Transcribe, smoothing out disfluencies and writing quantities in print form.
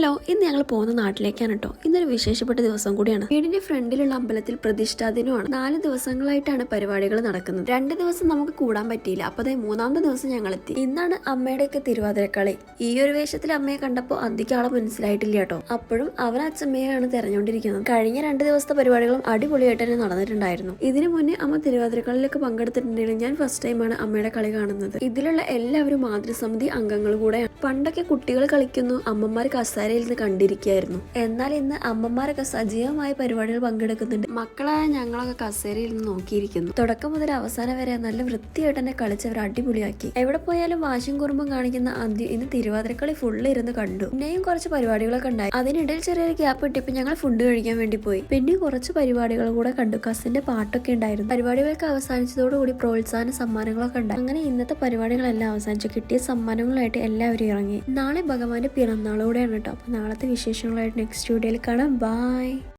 Hello, ഇന്ന് ഞങ്ങൾ പോകുന്ന നാട്ടിലേക്കാണ് കേട്ടോ. ഇന്നൊരു വിശേഷപ്പെട്ട ദിവസം കൂടിയാണ്. വീടിന്റെ ഫ്രണ്ടിലുള്ള അമ്പലത്തിൽ പ്രതിഷ്ഠാ ദിനമാണ്. 4 ദിവസങ്ങളായിട്ടാണ് പരിപാടികൾ നടക്കുന്നത്. 2 ദിവസം നമുക്ക് കൂടാൻ പറ്റിയില്ല. അപ്പൊ മൂന്നാമത്തെ ദിവസം ഞങ്ങൾ എത്തി. ഇന്നാണ് അമ്മയുടെയൊക്കെ തിരുവാതിരക്കളി. ഈ ഒരു വേഷത്തിൽ അമ്മയെ കണ്ടപ്പോൾ അധികം ആളെ മനസ്സിലായിട്ടില്ല കേട്ടോ. അപ്പോഴും അവർ അച്ഛമ്മയാണ് തെരഞ്ഞുകൊണ്ടിരിക്കുന്നത്. കഴിഞ്ഞ 2 ദിവസത്തെ പരിപാടികളും അടിപൊളിയായിട്ട് തന്നെ നടന്നിട്ടുണ്ടായിരുന്നു. ഇതിനു മുന്നേ അമ്മ തിരുവാതിരക്കളിലൊക്കെ പങ്കെടുത്തിട്ടുണ്ടെങ്കിലും ഞാൻ ഫസ്റ്റ് ടൈമാണ് അമ്മയുടെ കളി കാണുന്നത്. ഇതിലുള്ള എല്ലാവരും മാതൃസമിതി അംഗങ്ങൾ കൂടെയാണ്. പണ്ടൊക്കെ കുട്ടികൾ കളിക്കുന്നു, അമ്മമാർ കസേരയിൽ നിന്ന് കണ്ടിരിക്കുകയായിരുന്നു. എന്നാൽ ഇന്ന് അമ്മമാരൊക്കെ സജീവമായ പരിപാടികൾ പങ്കെടുക്കുന്നുണ്ട്. മക്കളായ ഞങ്ങളൊക്കെ കസേരയിൽ നിന്ന് നോക്കിയിരിക്കുന്നു. തുടക്കം മുതൽ അവസാനം വരെ നല്ല വൃത്തിയായിട്ട് തന്നെ കളിച്ചവർ അടിപൊളിയാക്കി. എവിടെ പോയാലും വാശിയും കുറുമ്പും കാണിക്കുന്ന അന്ത്യം ഇന്ന് തിരുവാതിരക്കളി ഫുള്ള് ഇരുന്ന് കണ്ടു. പിന്നെയും കുറച്ച് പരിപാടികളൊക്കെ ഉണ്ടായി. അതിനിടയിൽ ചെറിയൊരു ഗ്യാപ്പ് കിട്ടിയപ്പോൾ ഞങ്ങൾ ഫുഡ് കഴിക്കാൻ വേണ്ടി പോയി. പിന്നെ കുറച്ച് പരിപാടികൾ കൂടെ കണ്ടു. കസിന്റെ പാട്ടൊക്കെ ഉണ്ടായിരുന്നു. പരിപാടികളൊക്കെ അവസാനിച്ചതോടുകൂടി പ്രോത്സാഹന സമ്മാനങ്ങളൊക്കെ ഉണ്ടായി. അങ്ങനെ ഇന്നത്തെ പരിപാടികളെല്ലാം അവസാനിച്ചു. കിട്ടിയ സമ്മാനങ്ങളായിട്ട് എല്ലാവരും ഇറങ്ങി. നാളെ ഭഗവാന്റെ പിറന്നാളോടെയാണ് കേട്ടോ. അപ്പൊ നാളത്തെ വിശേഷങ്ങളായിട്ട് നെക്സ്റ്റ് വീഡിയോയിൽ കാണാം. ബൈ.